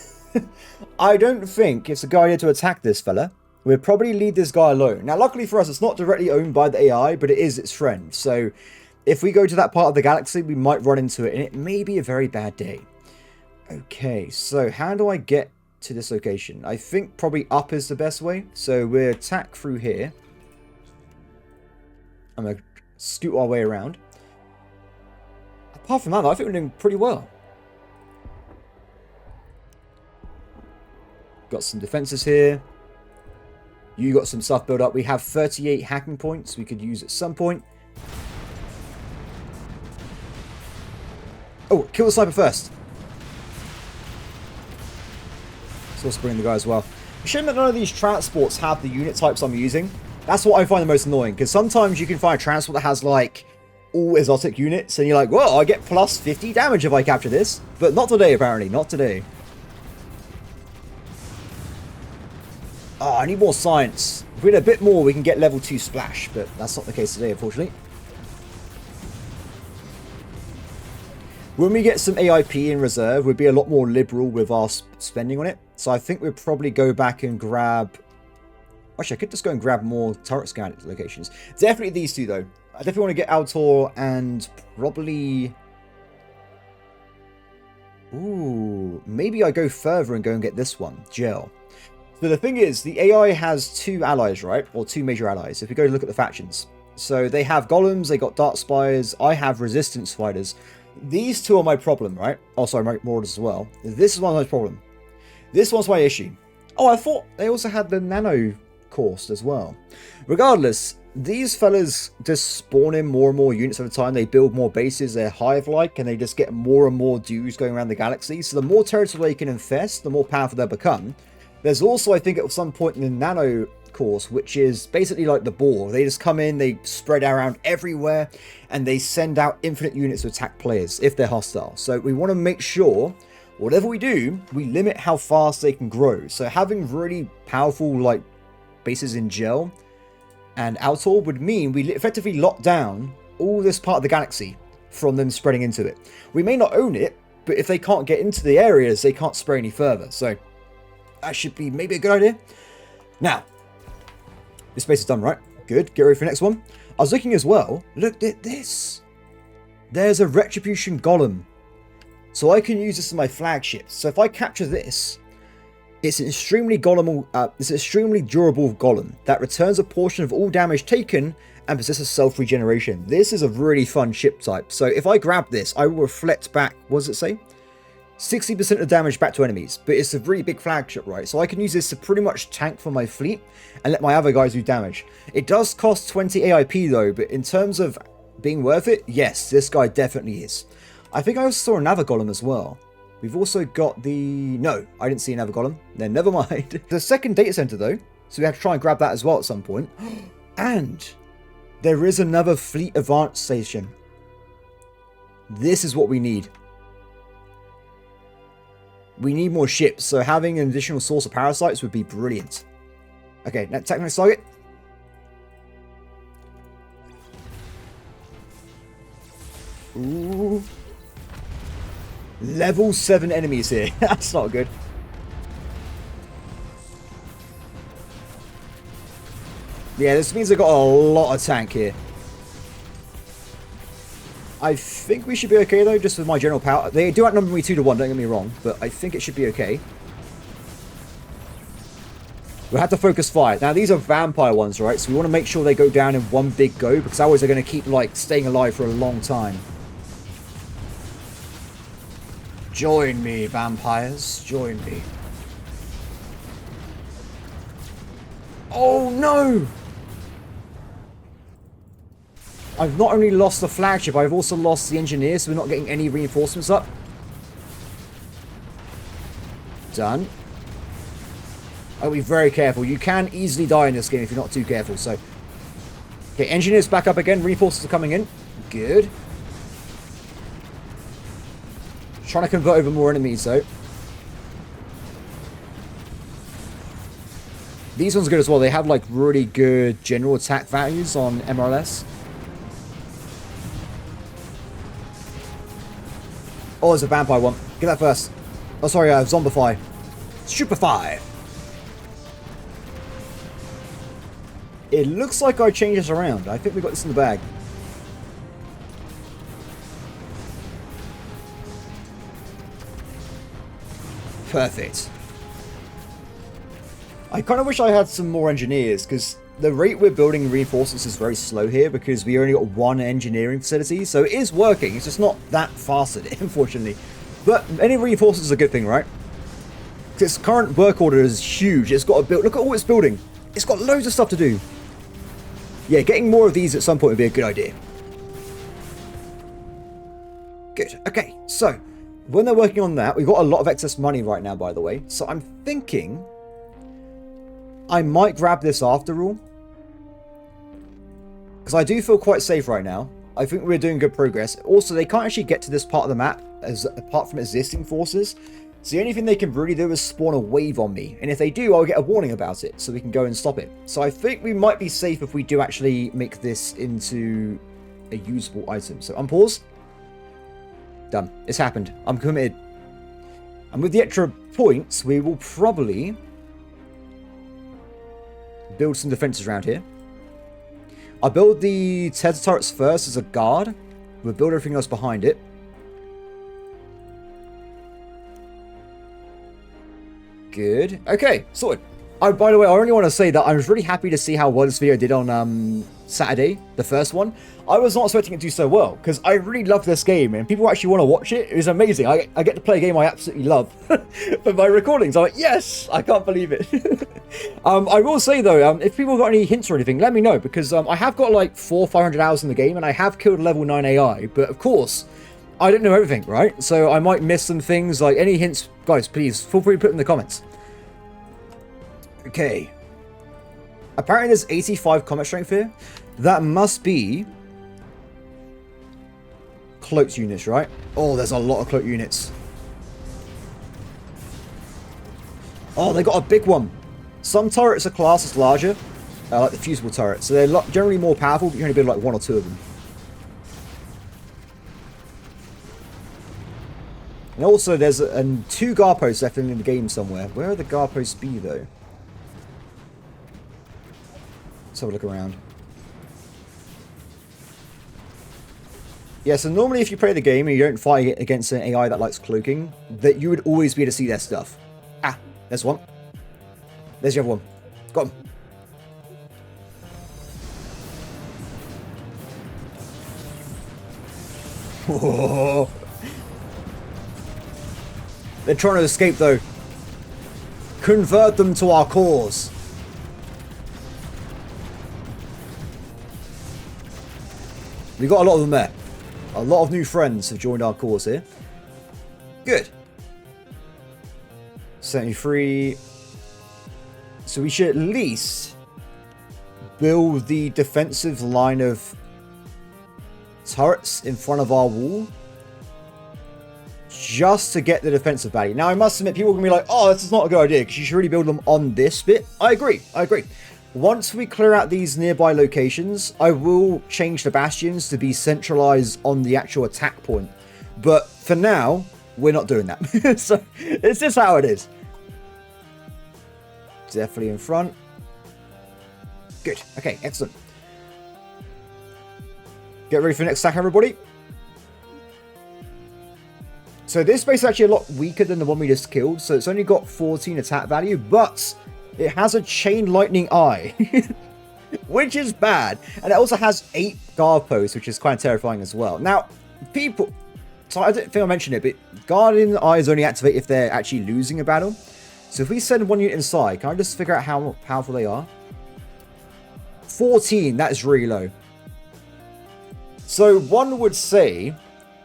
I don't think it's a good idea to attack this fella. We'll probably leave this guy alone. Now, luckily for us, it's not directly owned by the AI, but it is its friend. So, if we go to that part of the galaxy, we might run into it, and it may be a very bad day. Okay, so how do I get to this location? I think probably up is the best way. So, we'll attack through here. I'm going to scoot our way around. Apart from that, I think we're doing pretty well. Got some defenses here. You got some stuff built up. We have 38 hacking points we could use at some point. Oh, kill the sniper first. Let's also bring the guy as well. A shame that none of these transports have the unit types I'm using. That's what I find the most annoying, because sometimes you can find a transport that has like all exotic units, and you're like, whoa, I get plus 50 damage if I capture this. But not today, apparently. Not today. Oh, I need more science. If we had a bit more, we can get level 2 splash, but that's not the case today, unfortunately. When we get some AIP in reserve, we'll be a lot more liberal with our spending on it. So I think we'll probably go back and grab... Actually, I could just go and grab more turret scan locations. Definitely these two, though. I definitely want to get Altor and probably... Ooh, maybe I go further and go and get this one, Gel. So the thing is, the AI has 2 allies, right? Or 2 major allies, if we go to look at the factions. So they have Golems, they got Dark Spires, I have Resistance Fighters. These 2 are my problem, right? Oh, sorry, my Marauders as well. This is one of my problem. This one's my issue. Oh, I thought they also had the Nano Course as well. Regardless, these fellas just spawn in more and more units over time. They build more bases, they're hive-like, and they just get more and more dudes going around the galaxy. So the more territory they can infest, the more powerful they'll become. There's also, I think, at some point in the Nano Course, which is basically like the Boar. They just come in, they spread around everywhere, and they send out infinite units to attack players if they're hostile. So we want to make sure, whatever we do, we limit how fast they can grow. So having really powerful, like, bases in Gel and Altor would mean we effectively lock down all this part of the galaxy from them spreading into it. We may not own it, but if they can't get into the areas, they can't spray any further. So that should be maybe a good idea. Now, this base is done, right? Good. Get ready for the next one. I was looking as well. Look at this. There's a Retribution Golem. So I can use this as my flagship. So if I capture this, it's an extremely durable golem that returns a portion of all damage taken and possesses self-regeneration. This is a really fun ship type. So if I grab this, I will reflect back, what does it say? 60% of damage back to enemies, but it's a really big flagship, right? So I can use this to pretty much tank for my fleet and let my other guys do damage. It does cost 20 AIP though, but in terms of being worth it, yes, this guy definitely is. I think I also saw another golem as well. We've also got the... No, I didn't see another golem. Then never mind. The second data center though, so we have to try and grab that as well at some point. And there is another fleet advance station. This is what we need. We need more ships, so having an additional source of parasites would be brilliant. Okay, now attack next target. Ooh. Level 7 enemies here. That's not good. Yeah, this means I've got a lot of tank here. I think we should be okay though, just with my general power. They do outnumber me 2 to 1, don't get me wrong, but I think it should be okay. We'll have to focus fire. Now these are vampire ones, right? So we want to make sure they go down in one big go, because otherwise they're going to keep like staying alive for a long time. Join me, vampires. Join me. Oh no! I've not only lost the flagship, I've also lost the engineer, so we're not getting any reinforcements up. Done. I'll be very careful. You can easily die in this game if you're not too careful, so... Okay, engineers back up again. Reinforcements are coming in. Good. Trying to convert over more enemies, though. These ones are good as well. They have like really good general attack values on MRLS. Oh, there's a vampire one. Get that first. Oh, sorry, Zombify. Stupefy. It looks like I changed this around. I think we got this in the bag. Perfect. I kind of wish I had some more engineers, because the rate we're building reinforcements is very slow here, because we only got one engineering facility, so it is working. It's just not that fast at it, unfortunately. But any reinforcements is a good thing, right? Its current work order is huge. It's got to build. Look at all it's building. It's got loads of stuff to do. Yeah, getting more of these at some point would be a good idea. Good. Okay, so when they're working on that, we've got a lot of excess money right now, by the way. So I'm thinking I might grab this after all, because I do feel quite safe right now. I think we're doing good progress. Also, they can't actually get to this part of the map as apart from existing forces. So the only thing they can really do is spawn a wave on me. And if they do, I'll get a warning about it, so we can go and stop it. So I think we might be safe if we do actually make this into a usable item. So unpause. Done. It's happened. I'm committed. And with the extra points, we will probably build some defenses around here. I'll build the Tether turrets first as a guard. We'll build everything else behind it. Good. Okay, sorted. Oh, by the way, I only want to say that I was really happy to see how well this video did on Saturday, the first one. I was not expecting it to do so well, because I really love this game, and people actually want to watch it. It was amazing. I get to play a game I absolutely love for my recordings. I'm like, yes, I can't believe it. I will say, though, if people got any hints or anything, let me know, because I have got like 400-500 hours in the game, and I have killed level 9 AI, but of course, I don't know everything, right? So I might miss some things. Like, any hints, guys, please feel free to put them in the comments. Okay. Apparently there's 85 combat strength here. That must be cloaked units, right? Oh, there's a lot of cloaked units. Oh, they got a big one. Some turrets are classed as larger, like the fusible turrets. So they're generally more powerful, but you only build like 1 or 2 of them. And also, there's 2 guard posts left in the game somewhere. Where are the guard posts be, though? Let's have a look around. Yeah, so normally if you play the game and you don't fight against an AI that likes cloaking, that you would always be able to see their stuff. Ah, there's one. There's the other one. Got him. Whoa. They're trying to escape, though. Convert them to our cause. We got a lot of them there. A lot of new friends have joined our cause here. Good. 73. So we should at least build the defensive line of turrets in front of our wall, just to get the defensive value. Now, I must admit, people are going to be like, oh, this is not a good idea, because you should really build them on this bit. I agree. I agree. Once we clear out these nearby locations, I will change the bastions to be centralized on the actual attack point. But for now, we're not doing that. So it's just how it is. Definitely in front. Good. Okay, excellent. Get ready for the next attack, everybody. So this base is actually a lot weaker than the one we just killed. So it's only got 14 attack value, but it has a chain lightning eye, which is bad. And it also has 8 guard posts, which is quite terrifying as well. Now, people... So I don't think I mentioned it, but guardian eyes only activate if they're actually losing a battle. So if we send 1 unit inside, can I just figure out how powerful they are? 14, that is really low. So one would say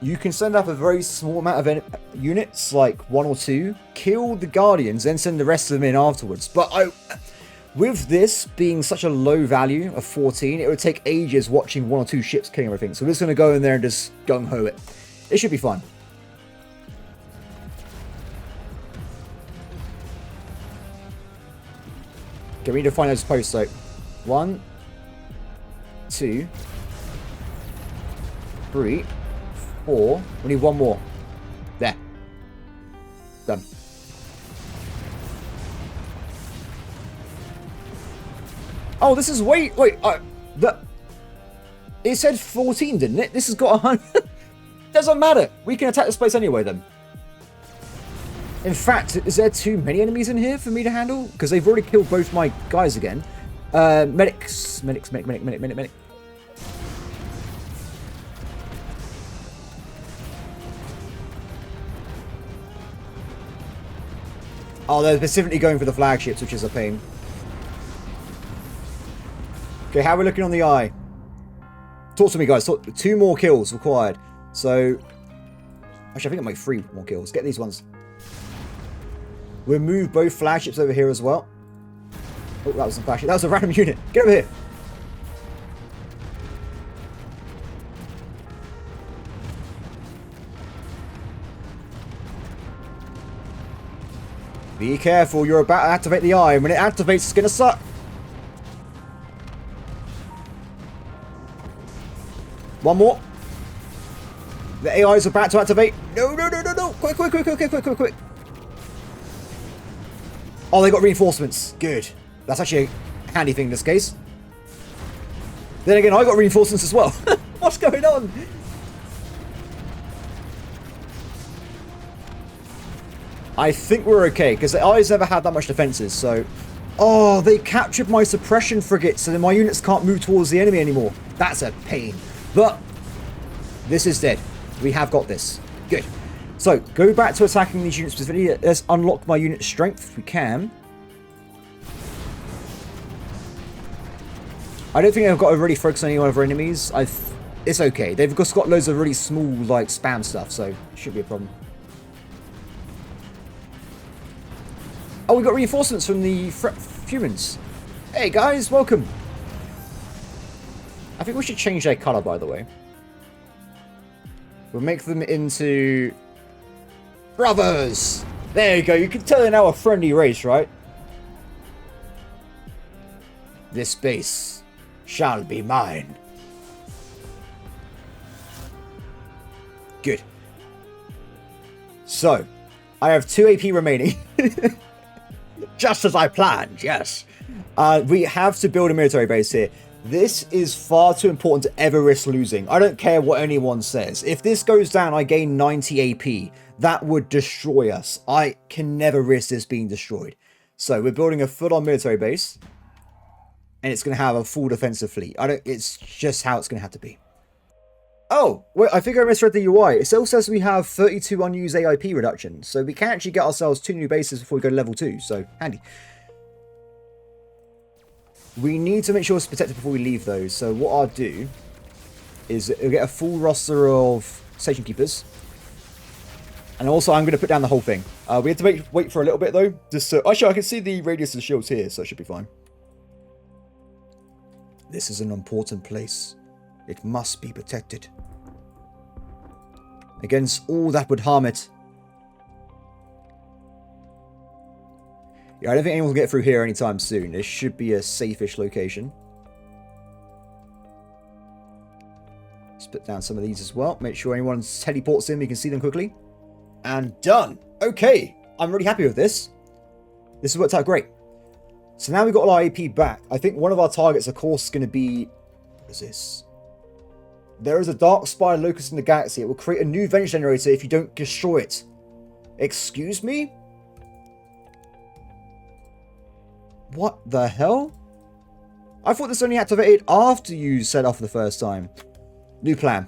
you can send up a very small amount of units, like 1 or 2, kill the guardians, then send the rest of them in afterwards. But with this being such a low value of 14, it would take ages watching 1 or 2 ships killing everything. So we're just going to go in there and just gung-ho it. It should be fun. Okay, we need to find those posts, so 1, 2, 3, 4. We need one more. There. Done. Oh, this is wait. It said 14, didn't it? This has got 100. Doesn't matter. We can attack this place anyway, then. In fact, is there too many enemies in here for me to handle? Because they've already killed both my guys again. Medics. Medic. Oh, they're specifically going for the flagships, which is a pain. Okay, how are we looking on the eye? Talk to me, guys. 2 more kills required. So, actually, I think I might 3 more kills. Get these ones. We'll move both flagships over here as well. Oh, that was a flagship. That was a random unit. Get over here. Be careful. You're about to activate the eye. And when it activates, it's going to suck. One more. The AI is about to activate. No. Quick. Oh, they got reinforcements. Good. That's actually a handy thing in this case. Then again, I got reinforcements as well. What's going on? I think we're okay, because the AI's never had that much defenses, so... Oh, they captured my suppression frigate, so then my units can't move towards the enemy anymore. That's a pain. But this is dead. We have got this. Good. So, go back to attacking these units specifically. Let's unlock my unit strength if we can. I don't think I've got to really focus on any one of our enemies. It's okay. They've just got loads of really small, like, spam stuff, so it should be a problem. Oh, we got reinforcements from the humans. Hey, guys, welcome. I think we should change their colour, by the way. We'll make them into... brothers! There you go. You can tell they're now a friendly race, right? This base shall be mine. Good. So, I have 2 AP remaining. Just as I planned, yes. We have to build a military base here. This is far too important to ever risk losing. I don't care what anyone says. If this goes down, I gain 90 AP. That would destroy us. I can never risk this being destroyed. So we're building a full-on military base. And it's going to have a full defensive fleet. It's just how it's going to have to be. Oh, wait, I think I misread the UI. It still says we have 32 unused AIP reduction. So we can actually get ourselves 2 new bases before we go to level 2. So, handy. We need to make sure it's protected before we leave those. So what I'll do is we'll get a full roster of station keepers. And also I'm going to put down the whole thing. We have to wait for a little bit though. Just so, actually, I can see the radius of the shields here, so it should be fine. This is an important place. It must be protected. Against all that would harm it. Yeah, I don't think anyone will get through here anytime soon. This should be a safe-ish location. Let's put down some of these as well. Make sure anyone teleports in, we can see them quickly. And done. Okay, I'm really happy with this. This has worked out great. So now we've got our AP back. I think one of our targets, of course, is going to be... What is this? There is a dark spire locus in the galaxy. It will create a new vengeance generator if you don't destroy it. Excuse me? What the hell? I thought this only activated after you set off the first time. New plan.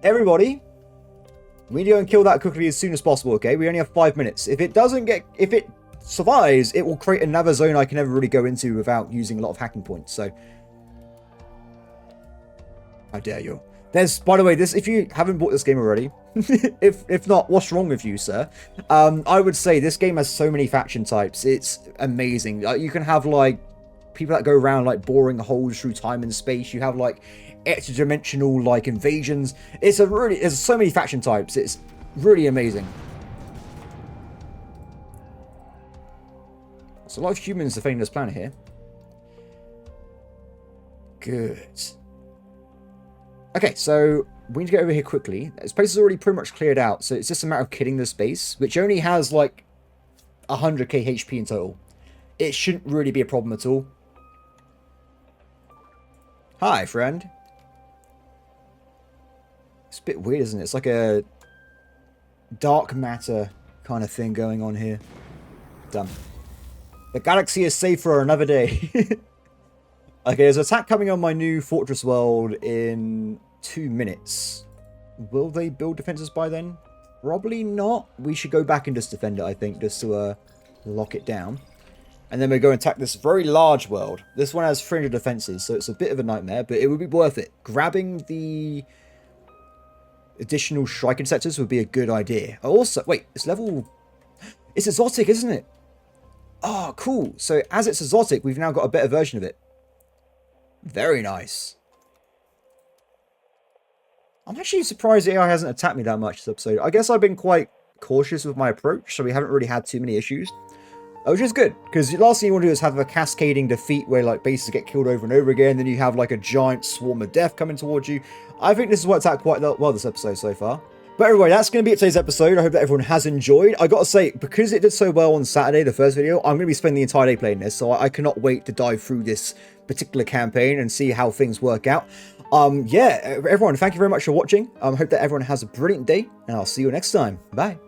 Everybody, we need to go and kill that quickly as soon as possible, okay? We only have 5 minutes. If it survives, it will create another zone I can never really go into without using a lot of hacking points, so... How dare you. There's, by the way, this, if you haven't bought this game already, if not, what's wrong with you, sir? I would say this game has so many faction types. It's amazing. You can have, like, people that go around, like, boring holes through time and space. You have, like, extra-dimensional, like, invasions. There's so many faction types. It's really amazing. a lot of humans defending this planet here. Good. Okay, so we need to get over here quickly. This place is already pretty much cleared out, so it's just a matter of killing this base, which only has like 100k HP in total. It shouldn't really be a problem at all. Hi, friend. It's a bit weird, isn't it? It's like a dark matter kind of thing going on here. Done. The galaxy is safe for another day. Okay, there's an attack coming on my new fortress world in 2 minutes. Will they build defenses by then? Probably not. We should go back and just defend it, I think, just to lock it down. And then we go and attack this very large world. This one has 300 defenses, so it's a bit of a nightmare, but it would be worth it. Grabbing the additional striking sectors would be a good idea. Also, wait, it's level... It's exotic, isn't it? Oh, cool. So as it's exotic, we've now got a better version of it. Very nice. I'm actually surprised the AI hasn't attacked me that much this episode. I guess I've been quite cautious with my approach, so we haven't really had too many issues. Which is good, because the last thing you want to do is have a cascading defeat where like bases get killed over and over again, then you have like a giant swarm of death coming towards you. I think this has worked out quite well this episode so far. But anyway, that's going to be it today's episode. I hope that everyone has enjoyed. I got to say, because it did so well on Saturday, the first video, I'm going to be spending the entire day playing this, so I cannot wait to dive through this particular campaign and see how things work out. Yeah, everyone, thank you very much for watching. I hope that everyone has a brilliant day, and I'll see you next time. Bye.